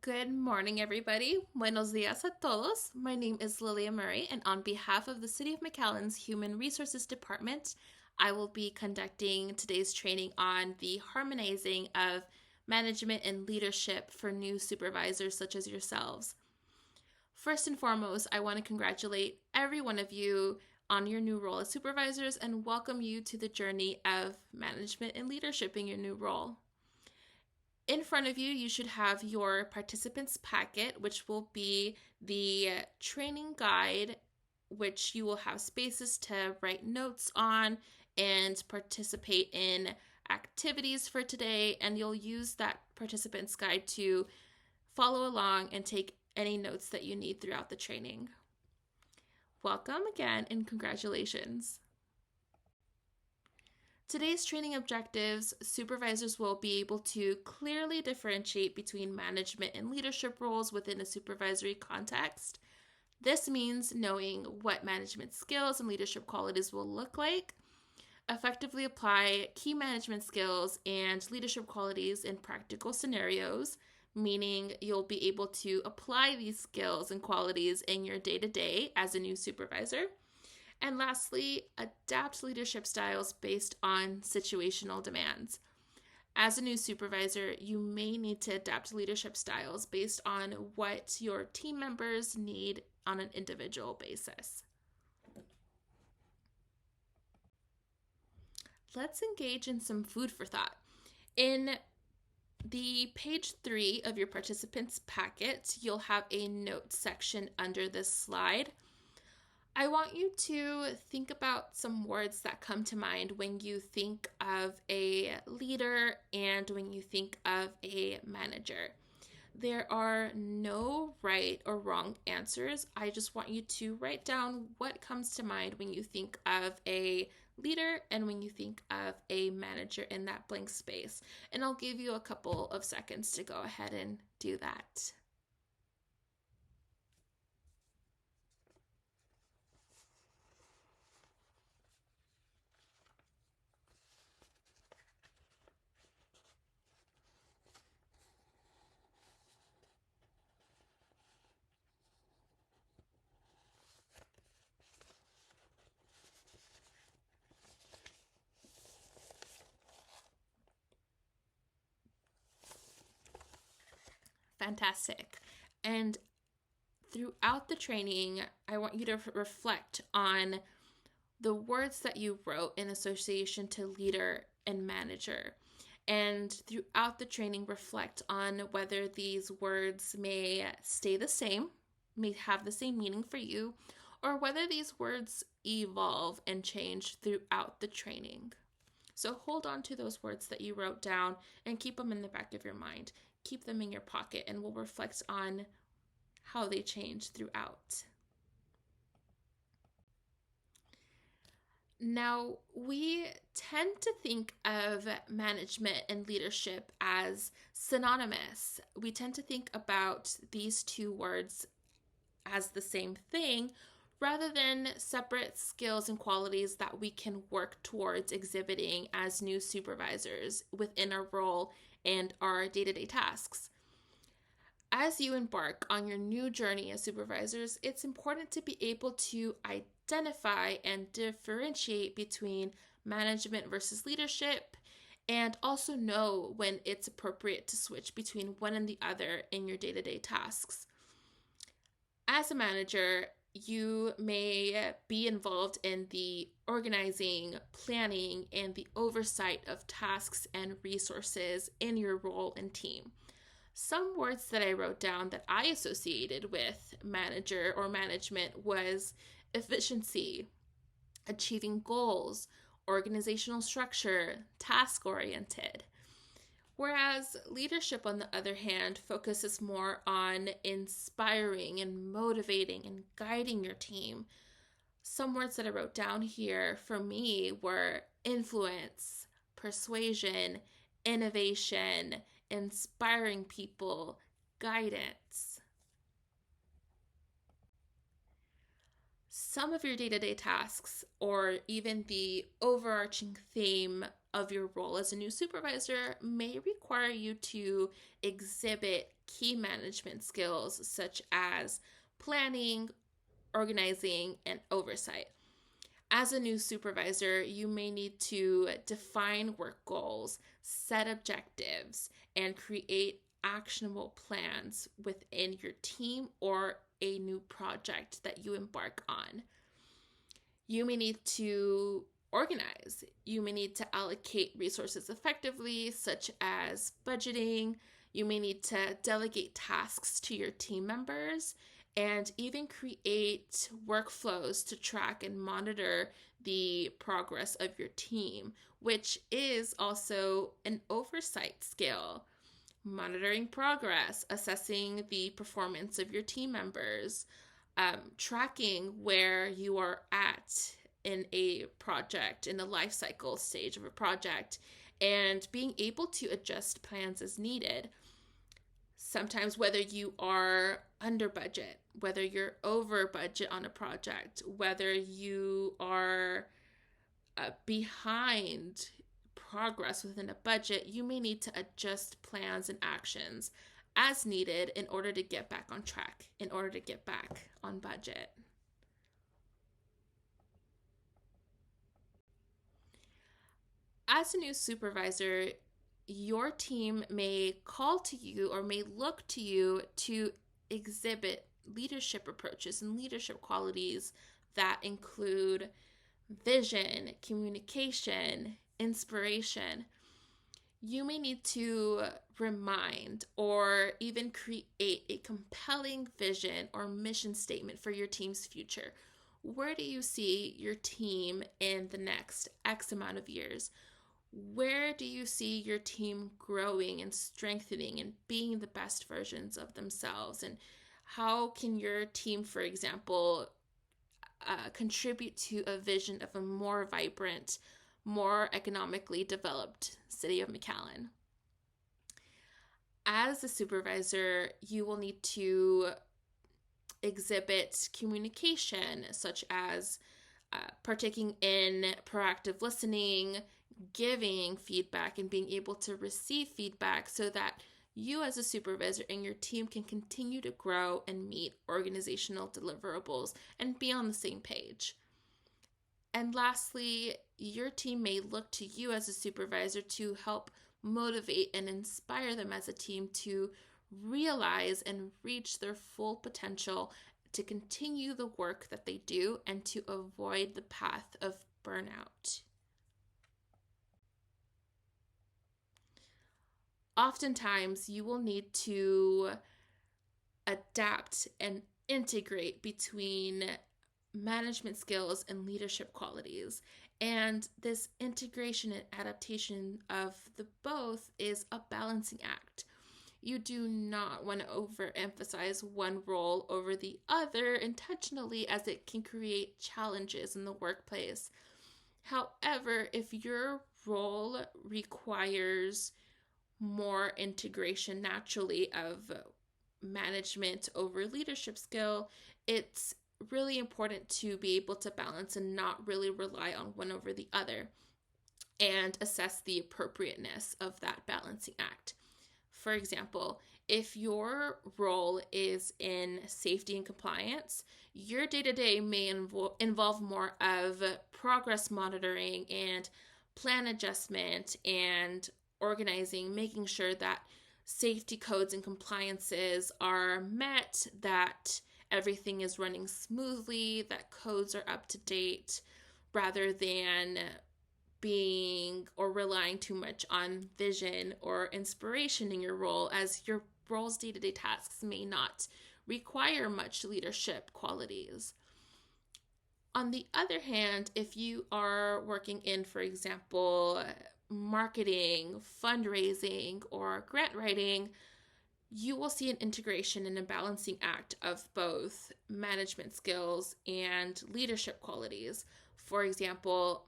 Good morning, everybody. Buenos dias a todos. My name is Lilia Murray, and on behalf of the City of McAllen's Human Resources Department, I will be conducting today's training on the harmonizing of management and leadership for new supervisors such as yourselves. First and foremost, I want to congratulate every one of you on your new role as supervisors and welcome you to the journey of management and leadership in your new role. In front of you, you should have your participants packet, which will be the training guide, which you will have spaces to write notes on and participate in activities for today. And you'll use that participants guide to follow along and take any notes that you need throughout the training. Welcome again and congratulations. Today's training objectives, supervisors will be able to clearly differentiate between management and leadership roles within a supervisory context. This means knowing what management skills and leadership qualities will look like, effectively apply key management skills and leadership qualities in practical scenarios, meaning you'll be able to apply these skills and qualities in your day-to-day as a new supervisor. And lastly, adapt leadership styles based on situational demands. As a new supervisor, you may need to adapt leadership styles based on what your team members need on an individual basis. Let's engage in some food for thought. In the page 3 of your participants packet, you'll have a note section under this slide. I want you to think about some words that come to mind when you think of a leader and when you think of a manager. There are no right or wrong answers. I just want you to write down what comes to mind when you think of a leader and when you think of a manager in that blank space. And I'll give you a couple of seconds to go ahead and do that. Fantastic. And throughout the training, I want you to reflect on the words that you wrote in association to leader and manager. And throughout the training, reflect on whether these words may stay the same, may have the same meaning for you, or whether these words evolve and change throughout the training. So hold on to those words that you wrote down and keep them in the back of your mind. Keep them in your pocket and we'll reflect on how they change throughout. Now, we tend to think of management and leadership as synonymous. We tend to think about these two words as the same thing rather than separate skills and qualities that we can work towards exhibiting as new supervisors within our role and our day-to-day tasks. As you embark on your new journey as supervisors, it's important to be able to identify and differentiate between management versus leadership and also know when it's appropriate to switch between one and the other in your day-to-day tasks. As a manager, you may be involved in the organizing, planning, and the oversight of tasks and resources in your role and team. Some words that I wrote down that I associated with manager or management was efficiency, achieving goals, organizational structure, task-oriented. Whereas leadership, on the other hand, focuses more on inspiring and motivating and guiding your team. Some words that I wrote down here for me were influence, persuasion, innovation, inspiring people, guidance. Some of your day-to-day tasks, or even the overarching theme of your role as a new supervisor may require you to exhibit key management skills such as planning, organizing, and oversight. As a new supervisor, you may need to define work goals, set objectives, and create actionable plans within your team or a new project that you embark on. You may need to organize. You may need to allocate resources effectively, such as budgeting. You may need to delegate tasks to your team members and even create workflows to track and monitor the progress of your team, which is also an oversight skill. Monitoring progress, assessing the performance of your team members, tracking where you are at in a project, in the life cycle stage of a project, and being able to adjust plans as needed. Sometimes whether you are under budget, whether you're over budget on a project, whether you are behind progress within a budget, you may need to adjust plans and actions as needed in order to get back on track, in order to get back on budget. As a new supervisor, your team may call to you or may look to you to exhibit leadership approaches and leadership qualities that include vision, communication, inspiration. You may need to remind or even create a compelling vision or mission statement for your team's future. Where do you see your team in the next X amount of years? Where do you see your team growing and strengthening and being the best versions of themselves? And how can your team, for example, contribute to a vision of a more vibrant, more economically developed city of McAllen? As a supervisor, you will need to exhibit communication, such as partaking in proactive listening, giving feedback, and being able to receive feedback so that you as a supervisor and your team can continue to grow and meet organizational deliverables and be on the same page. And lastly, your team may look to you as a supervisor to help motivate and inspire them as a team to realize and reach their full potential, to continue the work that they do, and to avoid the path of burnout. Oftentimes, you will need to adapt and integrate between management skills and leadership qualities. And this integration and adaptation of the both is a balancing act. You do not want to overemphasize one role over the other intentionally, as it can create challenges in the workplace. However, if your role requires more integration naturally of management over leadership skill, it's really important to be able to balance and not really rely on one over the other, and assess the appropriateness of that balancing act. For example, if your role is in safety and compliance, your day-to-day may involve more of progress monitoring and plan adjustment and organizing, making sure that safety codes and compliances are met, that everything is running smoothly, that codes are up to date, rather than being or relying too much on vision or inspiration in your role, as your role's day-to-day tasks may not require much leadership qualities. On the other hand, if you are working in, for example, marketing, fundraising, or grant writing, you will see an integration and a balancing act of both management skills and leadership qualities. For example,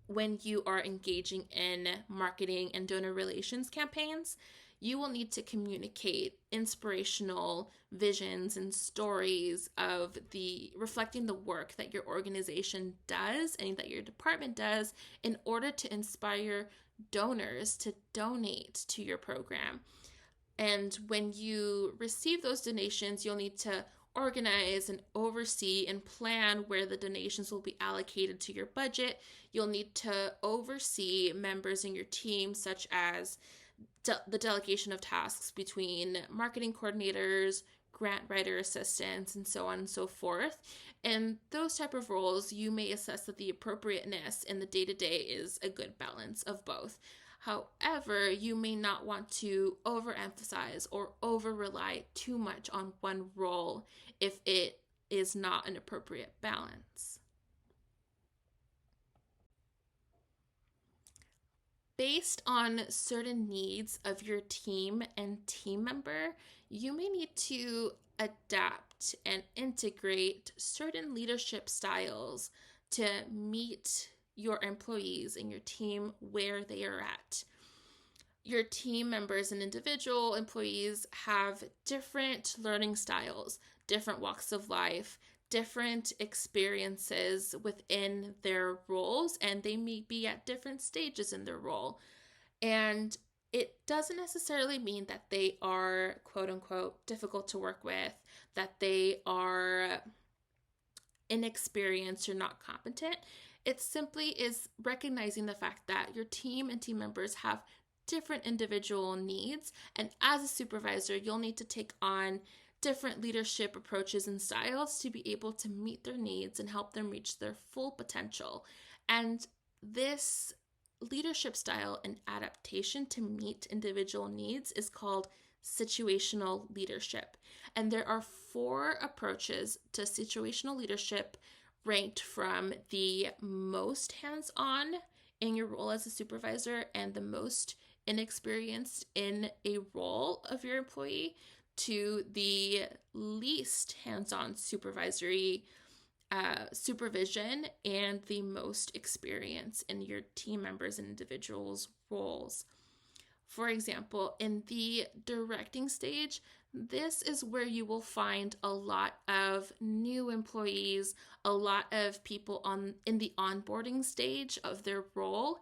when you are engaging in marketing and donor relations campaigns, you will need to communicate inspirational visions and stories of the reflecting the work that your organization does and that your department does in order to inspire donors to donate to your program. And when you receive those donations, you'll need to organize and oversee and plan where the donations will be allocated to your budget. You'll need to oversee members in your team, such as the delegation of tasks between marketing coordinators, grant writer assistants, and so on and so forth. And those type of roles, you may assess that the appropriateness in the day-to-day is a good balance of both. However, you may not want to overemphasize or over-rely too much on one role if it is not an appropriate balance. Based on certain needs of your team and team member, you may need to adapt and integrate certain leadership styles to meet your employees and your team where they are at. Your team members and individual employees have different learning styles, different walks of life, different experiences within their roles, and they may be at different stages in their role. And it doesn't necessarily mean that they are, quote unquote, difficult to work with, that they are inexperienced or not competent. It simply is recognizing the fact that your team and team members have different individual needs. And as a supervisor, you'll need to take on different leadership approaches and styles to be able to meet their needs and help them reach their full potential. And this leadership style and adaptation to meet individual needs is called situational leadership. And there are 4 approaches to situational leadership, ranked from the most hands-on in your role as a supervisor and the most inexperienced in a role of your employee to the least hands-on supervisory supervision and the most experience in your team members and individuals' roles. For example, in the directing stage, this is where you will find a lot of new employees, a lot of people in the onboarding stage of their role.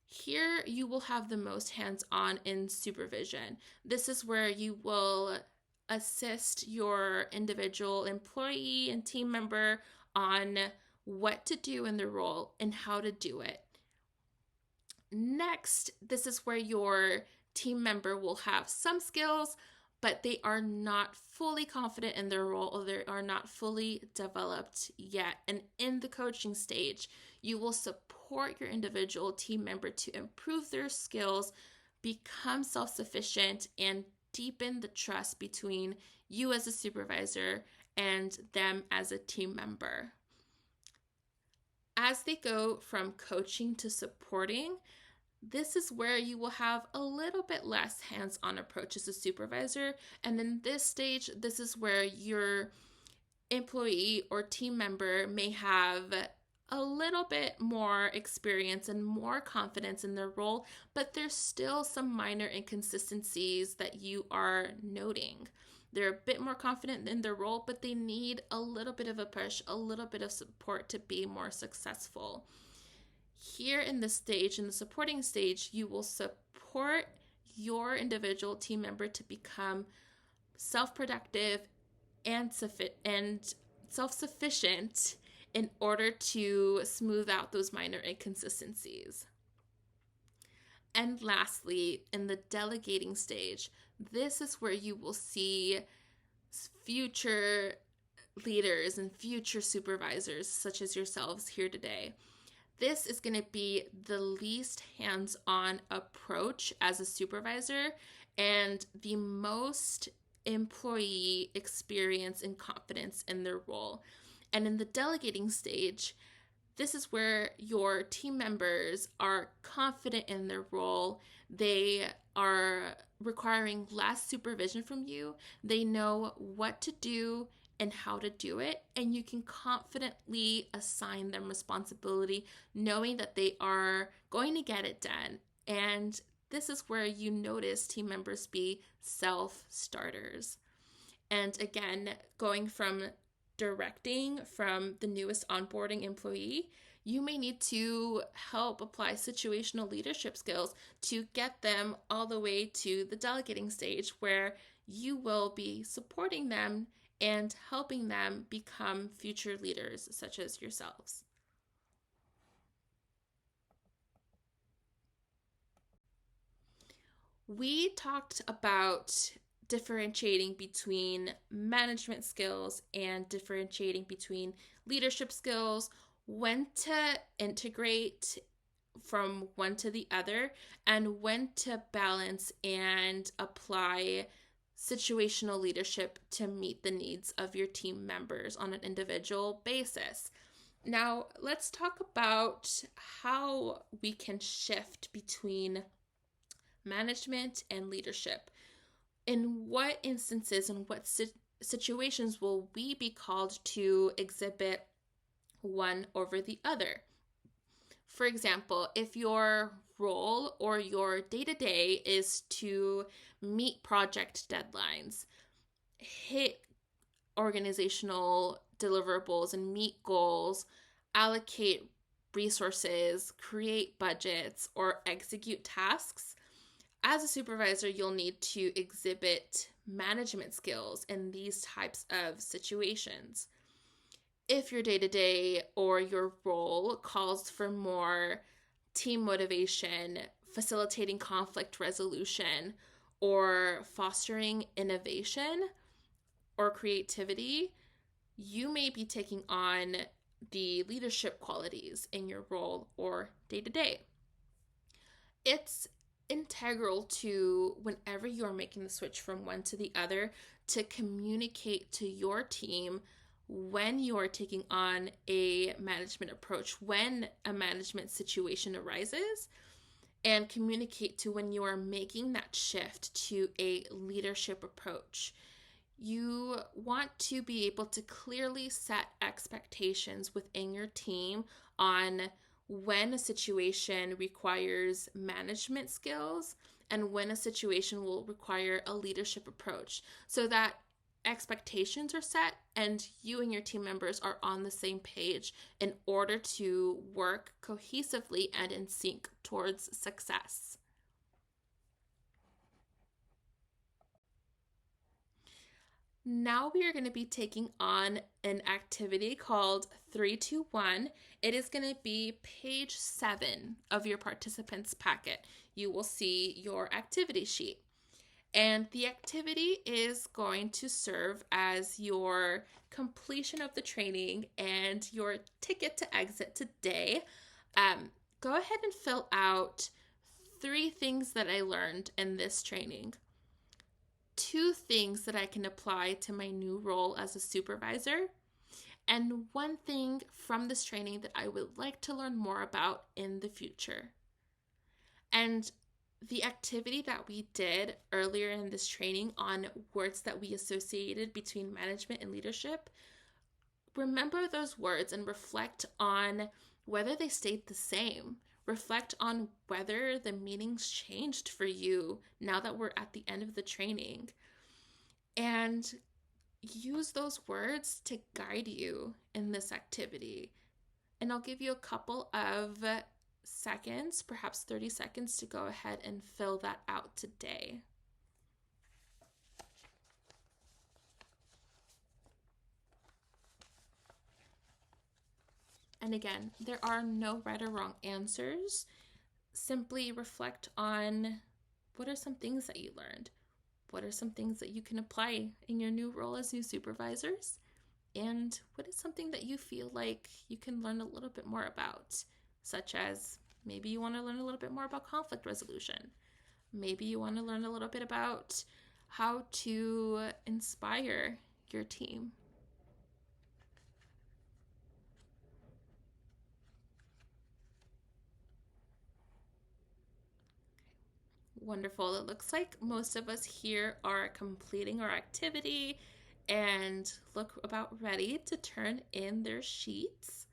Here you will have the most hands-on in supervision. This is where you will assist your individual employee and team member on what to do in their role and how to do it. Next, this is where your team member will have some skills, but they are not fully confident in their role or they are not fully developed yet. And in the coaching stage, you will support your individual team member to improve their skills, become self-sufficient, and deepen the trust between you as a supervisor and them as a team member. As they go from coaching to supporting, this is where you will have a little bit less hands-on approach as a supervisor. And in this stage, this is where your employee or team member may have a little bit more experience and more confidence in their role, but there's still some minor inconsistencies that you are noting. They're a bit more confident in their role, but they need a little bit of a push, a little bit of support to be more successful. Here in this stage, in the supporting stage, you will support your individual team member to become self-productive and self-sufficient in order to smooth out those minor inconsistencies. And lastly, in the delegating stage, this is where you will see future leaders and future supervisors, such as yourselves here today. This is going to be the least hands-on approach as a supervisor and the most employee experience and confidence in their role. And in the delegating stage, this is where your team members are confident in their role. They are requiring less supervision from you. They know what to do and how to do it, and you can confidently assign them responsibility, knowing that they are going to get it done. And this is where you notice team members be self-starters. And again, going from directing from the newest onboarding employee, you may need to help apply situational leadership skills to get them all the way to the delegating stage, where you will be supporting them and helping them become future leaders such as yourselves. We talked about differentiating between management skills and differentiating between leadership skills, when to integrate from one to the other, and when to balance and apply situational leadership to meet the needs of your team members on an individual basis. Now, let's talk about how we can shift between management and leadership. In what instances and what situations will we be called to exhibit one over the other? For example, if your role or your day-to-day is to meet project deadlines, hit organizational deliverables and meet goals, allocate resources, create budgets, or execute tasks, as a supervisor, you'll need to exhibit management skills in these types of situations. If your day-to-day or your role calls for more team motivation, facilitating conflict resolution, or fostering innovation or creativity, you may be taking on the leadership qualities in your role or day-to-day. It's integral to, whenever you're making the switch from one to the other, to communicate to your team when you're taking on a management approach, when a management situation arises, and communicate to when you are making that shift to a leadership approach. You want to be able to clearly set expectations within your team on when a situation requires management skills and when a situation will require a leadership approach, so that expectations are set and you and your team members are on the same page in order to work cohesively and in sync towards success. Now we are going to be taking on an activity called 321. It is going to be page 7 of your participants packet. You will see your activity sheet. And the activity is going to serve as your completion of the training and your ticket to exit today. Go ahead and fill out 3 things that I learned in this training. 2 things that I can apply to my new role as a supervisor, and 1 thing from this training that I would like to learn more about in the future. And the activity that we did earlier in this training on words that we associated between management and leadership, remember those words and reflect on whether they stayed the same. Reflect on whether the meanings changed for you now that we're at the end of the training. And use those words to guide you in this activity. And I'll give you a couple of seconds, perhaps 30 seconds, to go ahead and fill that out today. And again, there are no right or wrong answers. Simply reflect on what are some things that you learned? What are some things that you can apply in your new role as new supervisors? And what is something that you feel like you can learn a little bit more about? Such as maybe you want to learn a little bit more about conflict resolution. Maybe you want to learn a little bit about how to inspire your team. Wonderful. It looks like most of us here are completing our activity and look about ready to turn in their sheets.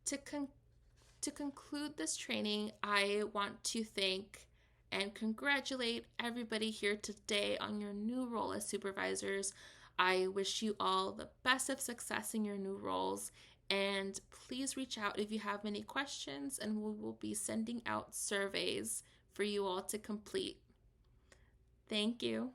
To To conclude this training, I want to thank and congratulate everybody here today on your new role as supervisors. I wish you all the best of success in your new roles, and please reach out if you have any questions, and we will be sending out surveys for you all to complete. Thank you.